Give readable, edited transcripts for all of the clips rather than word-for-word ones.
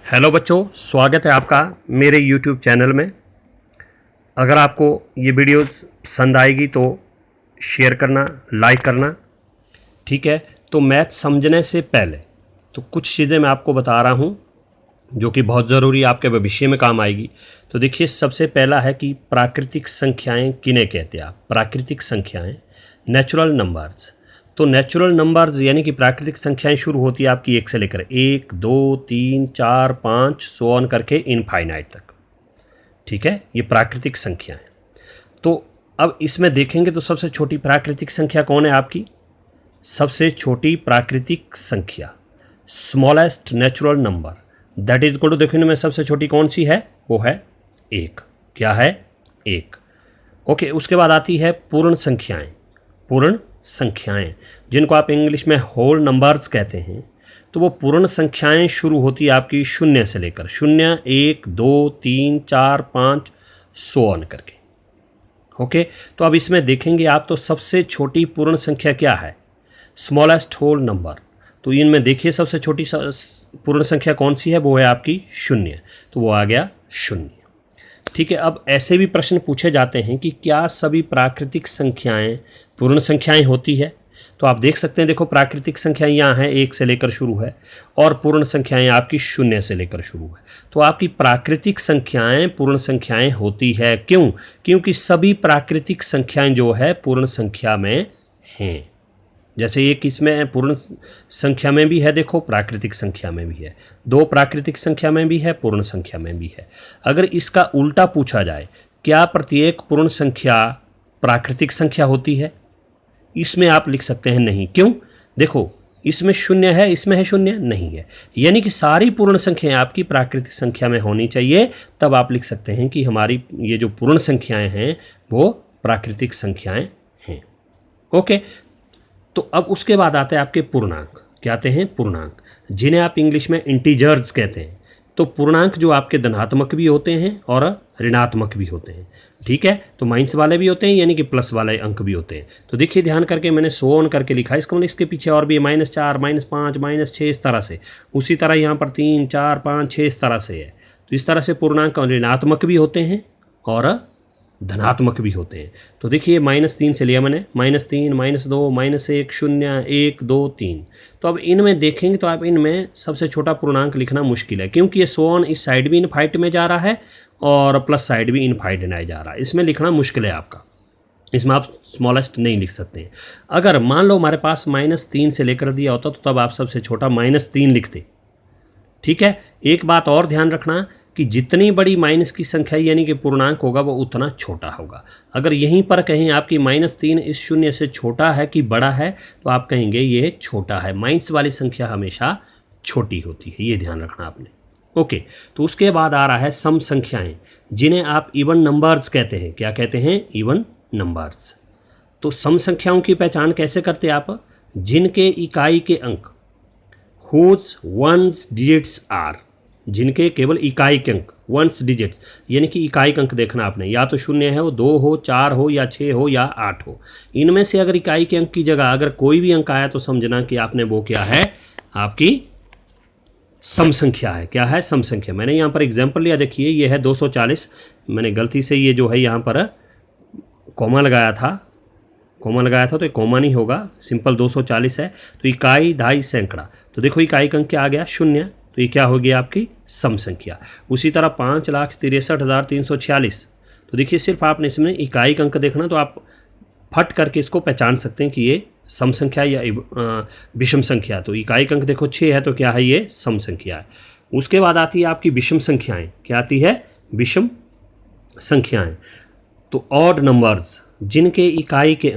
Hello बच्चों, स्वागत है आपका मेरे YouTube चैनल में। अगर आपको ये वीडियोस पसंद आएगी तो शेयर करना, लाइक करना, ठीक है। तो मैथ समझने से पहले तो कुछ चीज़ें मैं आपको बता रहा हूँ जो कि बहुत ज़रूरी आपके भविष्य में काम आएगी। तो देखिए, सबसे पहला है कि प्राकृतिक संख्याएँ किन्हें कहते हैं आप। प्राकृतिक संख्याएँ, नेचुरल नंबर्स। तो नेचुरल नंबर्स यानी कि प्राकृतिक संख्याएं शुरू होती है आपकी 1 से लेकर 1, 2, 3, 4, 5 सो ऑन करके इनफाइनाइट तक, ठीक है। ये प्राकृतिक संख्याएं। तो अब इसमें देखेंगे तो सबसे छोटी प्राकृतिक संख्या कौन है आपकी। सबसे छोटी प्राकृतिक संख्या, smallest natural number, that is equal to, देखो इनमें सबसे छोटी कौन सी है, वो है 1। क्या है, 1। ओके, उसके बाद आती है पूर्ण संख्याएं। पूर्ण संख्याएं जिनको आप इंग्लिश में होल नंबर्स कहते हैं। तो वो पूर्ण संख्याएं शुरू होती है आपकी 0 से लेकर 0, 1, 2, 3, 4, 5 सो ऑन करके। ओके, तो अब इसमें देखेंगे आप तो सबसे छोटी पूर्ण संख्या क्या है, स्मॉलेस्ट होल नंबर। तो इनमें देखिए सबसे छोटी पूर्ण संख्या कौन सी है, वो है आपकी 0। तो वो आ गया 0, ठीक है। अब ऐसे भी प्रश्न पूछे जाते हैं कि क्या सभी प्राकृतिक संख्याएं पूर्ण संख्याएं होती है। तो आप देख सकते हैं, देखो प्राकृतिक संख्याएं यहाँ हैं 1 से लेकर शुरू है और पूर्ण संख्याएं आपकी 0 से लेकर शुरू है। तो आपकी प्राकृतिक संख्याएं पूर्ण संख्याएं होती है। क्यों? क्योंकि सभी प्राकृतिक संख्याएं जो है पूर्ण संख्या में हैं। जैसे एक इसमें पूर्ण संख्या में भी है, देखो प्राकृतिक संख्या में भी है, 2 प्राकृतिक संख्या में भी है, पूर्ण संख्या में भी है। अगर इसका उल्टा पूछा जाए, क्या प्रत्येक पूर्ण संख्या प्राकृतिक संख्या होती है, इसमें आप लिख सकते हैं नहीं। क्यों? देखो इसमें 0 है, इसमें है 0, नहीं है। यानी कि सारी पूर्ण संख्याएं आपकी प्राकृतिक संख्या में होनी चाहिए, तब आप लिख सकते हैं कि हमारी ये जो पूर्ण संख्याएं हैं वो प्राकृतिक संख्याएं हैं। ओके, तो अब उसके बाद आते हैं आपके पूर्णांक। क्या आते हैं? पूर्णांक, जिन्हें आप इंग्लिश में इंटीजर्स कहते हैं। तो पूर्णांक जो आपके धनात्मक भी होते हैं और ऋणात्मक भी होते हैं, ठीक है। तो माइनस वाले भी होते हैं, यानी कि प्लस वाले अंक भी होते हैं। तो देखिए ध्यान करके मैंने सो ऑन करके लिखा है, इसका मतलब इसके पीछे और भी -4, -5, -6 इस तरह से। उसी तरह यहाँ पर 3, 4, 5, 6 इस तरह से है। तो इस तरह से पूर्णांक ऋणात्मक भी होते हैं और धनात्मक भी होते हैं। तो देखिए -3 से लिया मैंने, -3, -2, -1, 0, 1, 2, 3। तो अब इनमें देखेंगे तो आप इनमें सबसे छोटा पूर्णांक लिखना मुश्किल है, क्योंकि ये सो ऑन इस साइड भी इनफाइट में जा रहा है और प्लस साइड भी इनफाइट में जा रहा है। इसमें लिखना मुश्किल है आपका, इसमें आप स्मॉलेस्ट नहीं लिख सकते हैं। अगर मान लो हमारे पास -3 से लेकर दिया होता तो तब आप सबसे छोटा -3 लिखते, ठीक है। एक बात और ध्यान रखना कि जितनी बड़ी माइनस की संख्या यानी कि पूर्णांक होगा वो उतना छोटा होगा। अगर यहीं पर कहीं आपकी -3 इस 0 से छोटा है कि बड़ा है तो आप कहेंगे ये छोटा है। माइनस वाली संख्या हमेशा छोटी होती है, ये ध्यान रखना आपने। ओके, तो उसके बाद आ रहा है सम संख्याएं, जिन्हें आप इवन नंबर्स कहते हैं। क्या कहते हैं? Even numbers. तो सम संख्याओं की पहचान कैसे करते हैं आप? जिनके इकाई के अंक, whose ones digits are, जिनके केवल इकाई के अंक, वंस डिजिट्स यानी कि इकाई के अंक देखना आपने, या तो 0 है, वो 2 हो, 4 हो, या 6 हो, या 8 हो। इनमें से अगर इकाई के अंक की जगह अगर कोई भी अंक आया तो समझना कि आपने वो क्या है, आपकी सम संख्या है। क्या है? सम संख्या। मैंने यहाँ पर एग्जाम्पल लिया, देखिए ये है 240। मैंने गलती से ये जो है यहाँ पर कॉमा लगाया था, तो ये कॉमा नहीं होगा, सिंपल 240 है। तो इकाई, दहाई, सैकड़ा। तो देखो इकाई का अंक क्या आ गया? 0। तो ये क्या हो गया? आपकी सम संख्या। उसी तरह 5,63,346। तो देखिए सिर्फ आपने इसमें इकाई का अंक देखना, तो आप फट करके इसको पहचान सकते हैं कि ये सम संख्या या विषम संख्या। तो इकाई का अंक देखो 6 है, तो क्या है? ये सम संख्या है। उसके बाद आती है आपकी विषम संख्याएं। क्या आती है? विषम संख्याएं। तो ऑड नंबर्स, जिनके इकाई के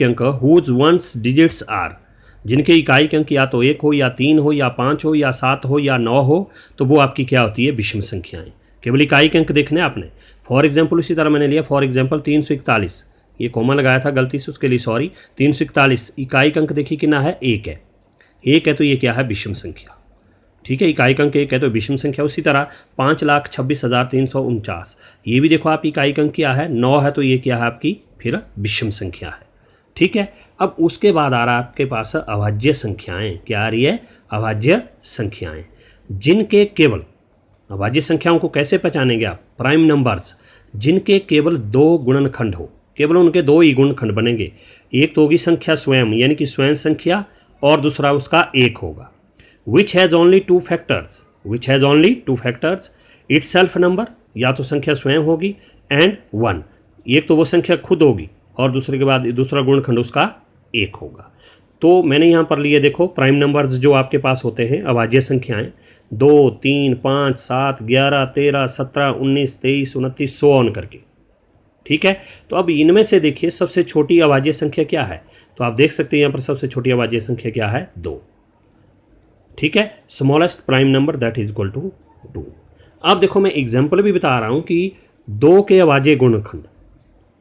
अंक हुज वंस डिजिट्स आर, जिनके इकाई के अंक या तो 1 हो, या 3 हो, या 5 हो, या 7 हो, या 9 हो, तो वो आपकी क्या होती है? विषम संख्याएं। केवल इकाई के अंक देखने आपने। फॉर एग्जाम्पल उसी तरह मैंने लिया, फॉर एग्जाम्पल 341, ये कॉमा लगाया था गलती से, उसके लिए सॉरी। 341 इकाई का अंक देखिए कितना है? 1 है। 1 है तो ये क्या है? विषम संख्या, ठीक है। इकाई का अंक 1 है तो विषम संख्या। उसी तरह 5,26,349, ये भी देखो आप इकाई का अंक क्या है? 9 है, तो ये क्या है? आपकी फिर विषम संख्या है, ठीक है। अब उसके बाद आ रहा है आपके पास अभाज्य संख्याएं। क्या आ रही है? अभाज्य संख्याएं। जिनके केवल, अभाज्य संख्याओं को कैसे पहचानेंगे आप, प्राइम नंबर्स जिनके केवल 2 गुणनखंड हो, केवल उनके 2 ही गुणनखंड बनेंगे। एक तो होगी संख्या स्वयं यानी कि स्वयं संख्या, और दूसरा उसका एक होगा। Which has only 2 factors, which has only 2 factors, it's self number, या तो संख्या स्वयं होगी, एंड 1, एक तो वो संख्या खुद होगी और दूसरे के बाद दूसरा गुणनखंड उसका एक होगा। तो मैंने यहाँ पर लिए देखो प्राइम नंबर्स जो आपके पास होते हैं अभाज्य संख्याएं, 2, 3, 5, 7, 11, 13, 17, 19, 23, 29 सो ऑन करके। ठीक है, तो अब इनमें से देखिए सबसे छोटी अभाज्य संख्या क्या है, तो आप देख सकते हैं यहाँ पर सबसे छोटी अभाज्य संख्या क्या है, 2। ठीक है, smallest prime number that is equal to 2। अब देखो मैं एग्जाम्पल भी बता रहा हूँ कि 2 के अभाज्य गुणनखंड,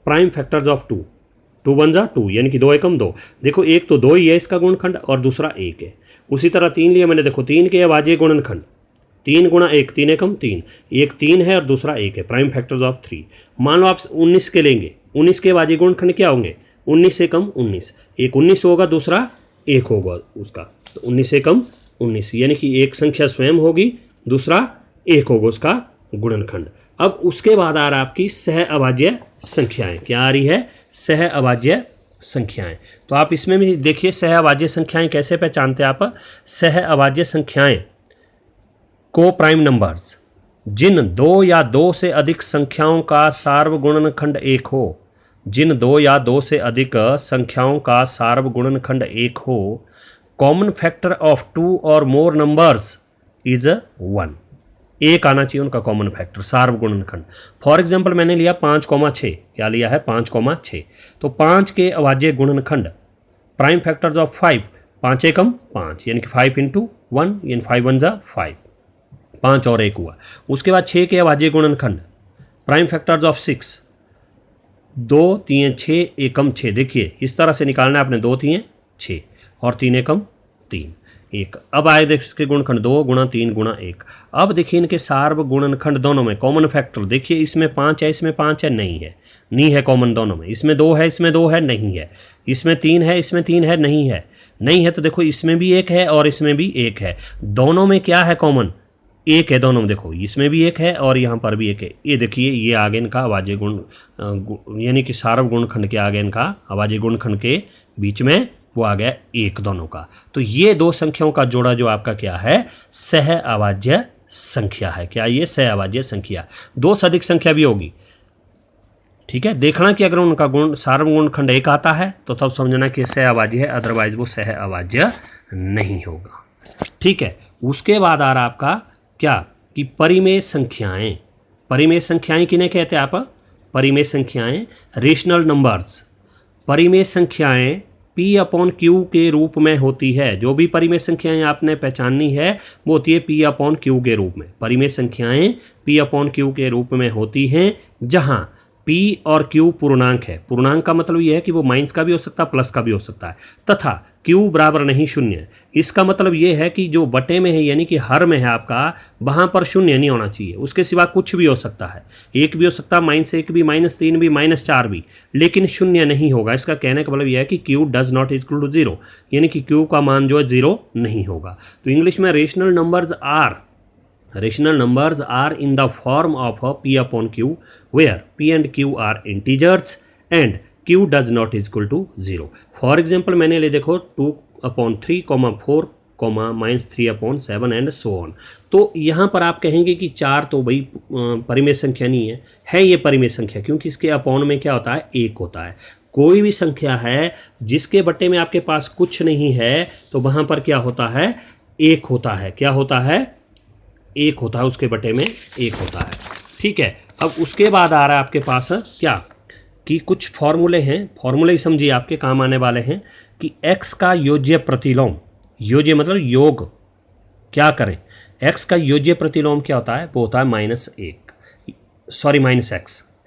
प्राइम फैक्टर्स ऑफ 2, 2 1 जा 2 यानी कि 2 एकम 2। देखो एक तो 2 ही है इसका गुणनखंड और दूसरा 1 है। उसी तरह 3 लिया मैंने, देखो 3 के अभाज्य गुणनखंड 3 गुणा 1, 3 एकम 3, एक 3 है और दूसरा 1 है, प्राइम फैक्टर्स ऑफ 3। मान लो आप 19 के लेंगे, 19 के अभाज्य गुणनखंड क्या होंगे, 19 एकम 19, एक 19 होगा दूसरा 1 होगा उसका, तो 19 एकम 19 यानी कि एक संख्या स्वयं होगी दूसरा 1 होगा उसका गुणनखंड। अब उसके बाद आ रहा है आपकी सह अभाज्य संख्याएं, क्या आ रही है, सह अभाज्य संख्याएं। तो आप इसमें भी देखिए सह अभाज्य संख्याएं कैसे पहचानते हैं आप, सह अभाज्य संख्याएं को प्राइम नंबर्स जिन 2 या 2 से अधिक संख्याओं का सार्वगुणनखंड 1 हो, जिन 2 या 2 से अधिक संख्याओं का सार्वगुणनखंड 1 हो, कॉमन फैक्टर ऑफ 2 और मोर नंबर्स इज 1, एक आना चाहिए उनका कॉमन फैक्टर सार्वगुणनखंड। फॉर एग्जाम्पल मैंने लिया 5,6, क्या लिया है 5,6, तो 5 के अभाज्य गुणनखंड प्राइम फैक्टर्स ऑफ 5, 5 एकम 5 यानी कि 5 इंटू 1 यानी 5 1 जा 5, 5 और 1 हुआ। उसके बाद 6 के अभाज्य गुणनखंड प्राइम फैक्टर्स ऑफ 6, 2 3 6 एकम 6, देखिए इस तरह से निकालना है आपने, 2 3 6 और 3 एकम 3 1। अब आए देखिए इसके गुणनखंड 2 गुणा 3 गुणा 1। अब देखिए इनके सार्वगुणनखंड दोनों में कॉमन फैक्टर, देखिए इसमें 5 है इसमें 5 है, नहीं है कॉमन दोनों में, इसमें 2 है इसमें 2 है, नहीं है, इसमें 3 है इसमें 3 है, नहीं है, तो देखो इसमें भी 1 है और इसमें भी 1 है, दोनों में क्या है कॉमन, 1 है दोनों में, देखो इसमें भी 1 है और यहाँ पर भी 1 है। ये देखिए ये आगे इनका अभाज्य गुण यानी कि सार्वगुणनखंड के आगे इनका अभाज्य गुणनखंड के बीच में वो आ गया 1 दोनों का। तो ये 2 संख्याओं का जोड़ा जो आपका क्या है, सह अभाज्य संख्या है। क्या ये सह अभाज्य संख्या, 2 से अधिक संख्या भी होगी। ठीक है, देखना कि अगर उनका गुण सार्वगुणनखंड 1 आता है तो तब समझना कि सह अभाज्य है, अदरवाइज वो सह अभाज्य नहीं होगा। ठीक है, उसके बाद आ रहा आपका क्या कि परिमेय संख्याएं। परिमेय संख्याएं किन्हें कहते हैं आप, परिमेय संख्याएं रेशनल नंबर्स। परिमेय संख्याएं P/Q के रूप में होती है। जो भी परिमेय संख्याएं आपने पहचाननी है वो होती है P/Q के रूप में। परिमेय संख्याएं P/Q के रूप में होती हैं जहां P और Q पूर्णांक है। पूर्णांक का मतलब यह है कि वो माइनस का भी हो सकता है प्लस का भी हो सकता है, तथा Q बराबर नहीं शून्य। इसका मतलब ये है कि जो बटे में है यानी कि हर में है आपका, वहाँ पर शून्य नहीं होना चाहिए, उसके सिवा कुछ भी हो सकता है, 1 भी हो सकता है, -1 भी, -3 भी, -4 भी, लेकिन शून्य नहीं होगा। इसका कहने का मतलब यह है कि Q does not equal to 0, यानी कि Q का मान जो है 0 नहीं होगा। तो इंग्लिश में rational numbers are in the form of a P/Q where P and Q are integers and Q does not equal to 0. For example मैंने ले देखो 2/3, 4, -3/7 एंड सो ऑन। तो यहाँ पर आप कहेंगे कि 4 तो भाई परिमेय संख्या नहीं है ये परिमेय संख्या, क्योंकि इसके अपॉन में क्या होता है, 1 होता है। कोई भी संख्या है जिसके बटे में आपके पास कुछ नहीं है तो वहाँ पर क्या होता है, 1 होता है। क्या होता है, 1 होता है, उसके बटे में 1 होता है। ठीक है, अब उसके बाद आ रहा है आपके पास क्या कि कुछ फॉर्मूले हैं, फॉर्मूले ही समझिए आपके काम आने वाले हैं कि x का योज्य प्रतिलोम, योज्य मतलब योग, क्या करें, x का योज्य प्रतिलोम क्या होता है, वो होता है -x,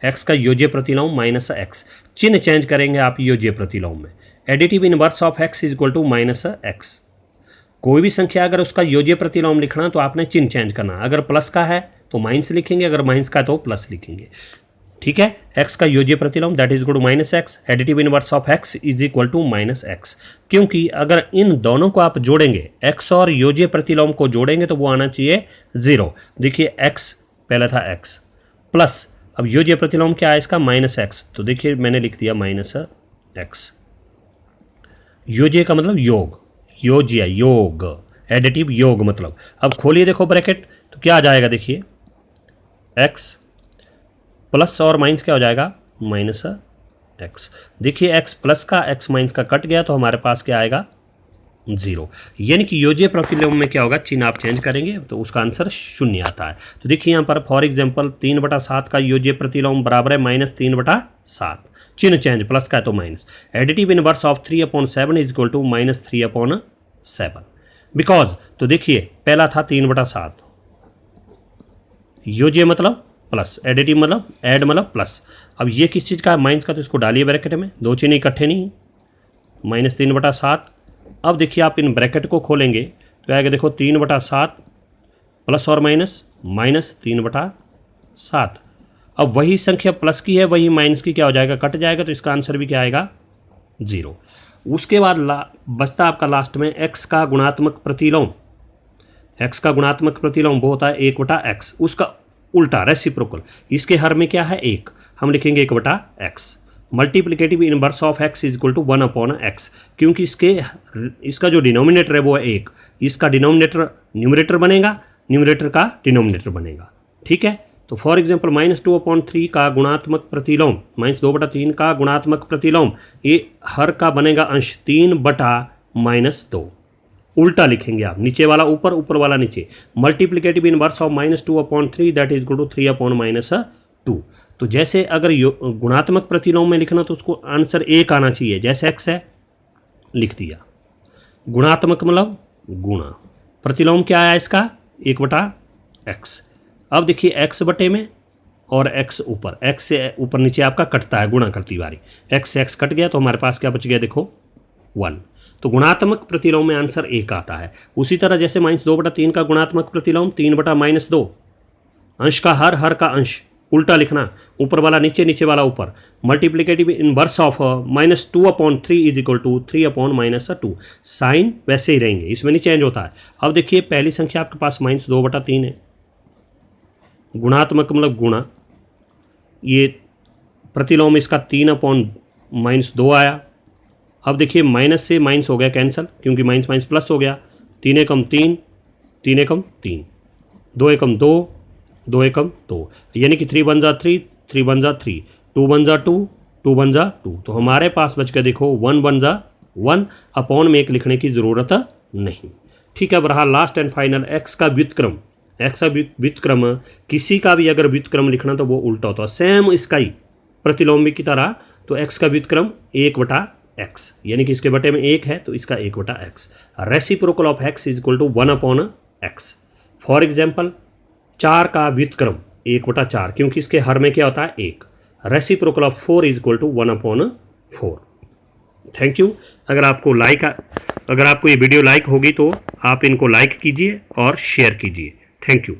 x का योज्य प्रतिलोम -x। चिन्ह चेंज करेंगे आप योज्य प्रतिलोम में, additive inverse of x is equal to -x। कोई भी संख्या अगर उसका योज्य प्रतिलोम लिखना तो आपने चिन्ह चेंज करना, अगर प्लस का है तो माइनस लिखेंगे, अगर माइनस का है तो प्लस लिखेंगे। ठीक है। x का योज्य प्रतिलोम that is equal to minus x, additive inverse of x is equal to minus x. क्योंकि अगर इन दोनों को आप जोड़ेंगे, x और योज्य प्रतिलोम को जोड़ेंगे तो वो आना चाहिए 0। देखिए x पहला था x प्लस, अब योज्य प्रतिलोम क्या है इसका, माइनस एक्स, तो देखिए मैंने लिख दिया माइनस एक्स। योज्य का मतलब योग, योज्य योग, एडिटिव योग मतलब। अब खोलिए देखो ब्रैकेट, तो क्या आ जाएगा, देखिए x प्लस और माइनस क्या हो जाएगा, माइनस एक्स। देखिए x प्लस का x माइनस का कट गया तो हमारे पास क्या आएगा, 0। यानी कि योज्य प्रतिलोम में क्या होगा, चिन्ह आप चेंज करेंगे तो उसका आंसर 0 आता है। तो देखिए यहाँ पर फॉर एग्जांपल 3/7 का योज्य प्रतिलोम बराबर है -3/7, चिन्ह चेंज, प्लस का है तो minus. Additive inverse of 3/7 is equal to -3/7 because, तो देखिए पहला था 3/7, योज्य मतलब प्लस, एडिटिव मतलब ऐड मतलब प्लस। अब ये किस चीज़ का है, माइनस का, तो इसको डालिए ब्रैकेट में, दो चिन्ह इकट्ठे नहीं, -3/7। अब देखिए आप इन ब्रैकेट को खोलेंगे तो आएगा देखो 3/7 प्लस और माइनस -3/7। अब वही संख्या प्लस की है, वही माइनस की क्या हो जाएगा, कट जाएगा, तो इसका आंसर भी क्या आएगा, 0। उसके बाद बचता आपका लास्ट में x का गुणात्मक प्रतिलोम। x का गुणात्मक प्रतिलोम वो होता है 1/x, उसका उल्टा रेसिप्रोकल। इसके हर में क्या है, 1, हम लिखेंगे 1/x। Multiplicative inverse of x is equal to 1/x, क्योंकि इसका जो डिनोमिनेटर है वो है 1, इसका डिनोमिनेटर न्यूमरेटर बनेगा, न्यूमरेटर का डिनोमिनेटर बनेगा, ठीक है। तो फॉर एग्जांपल -2/3 का गुणात्मक प्रतिलोम, -2/3 का गुणात्मक प्रतिलोम, ये हर का बनेगा अंश 3/-2, उल्टा लिखेंगे आप, नीचे वाला ऊपर, ऊपर वाला नीचे। Multiplicative inverse of -2/3 that is equal to 3/-2। तो जैसे अगर गुणात्मक प्रतिलोम में लिखना तो उसको आंसर 1 आना चाहिए, जैसे x है लिख दिया, गुणात्मक मतलब गुणा, प्रतिलोम क्या आया इसका, 1/x। अब देखिए x बटे में और x ऊपर, x से ऊपर नीचे आपका कटता है गुणा करती बारी, x से x कट गया तो हमारे पास क्या बच गया, देखो 1। तो गुणात्मक प्रतिलोम में आंसर 1 आता है। उसी तरह जैसे -2/3 का गुणात्मक प्रतिलोम 3/-2, अंश का हर का अंश उल्टा लिखना, ऊपर वाला नीचे, नीचे वाला ऊपर। Multiplicative inverse of -2/3 is equal to 3/-2, sign वैसे ही रहेंगे, इसमें नहीं चेंज होता है। अब देखिए पहली संख्या आपके पास -2/3 है, गुणात्मक मतलब गुणा, ये प्रतिलोम इसका 3/-2 आया। अब देखिए माइनस से माइनस हो गया कैंसिल, क्योंकि माइनस माइनस प्लस हो गया, 3 एकम 3, 3 एकम 3, 2 एकम 2, 2 एकम 2, यानी कि 3 बन जा 3, 3 बन जा 3, 2 बन जा 2, 2 बन जा 2। तो हमारे पास बच गया देखो 1 बन जा 1, अपॉन में 1 लिखने की ज़रूरत नहीं, ठीक है। अब रहा लास्ट एंड फाइनल x का व्युत्क्रम। x का व्युत्क्रम, किसी का भी अगर व्युत्क्रम लिखना तो वो उल्टा होता है, सेम इसका ही प्रतिलोमी की तरह। तो x का व्युत्क्रम 1/x, यानी कि इसके बटे में 1 है तो इसका 1/x। Reciprocal of x is equal to 1/x। For example 4 का व्युत्क्रम 1/4, क्योंकि इसके हर में क्या होता है 1। Reciprocal of 4 is equal to 1/4। Thank you. अगर आपको ये वीडियो लाइक होगी तो आप इनको लाइक कीजिए और शेयर कीजिए। Thank you.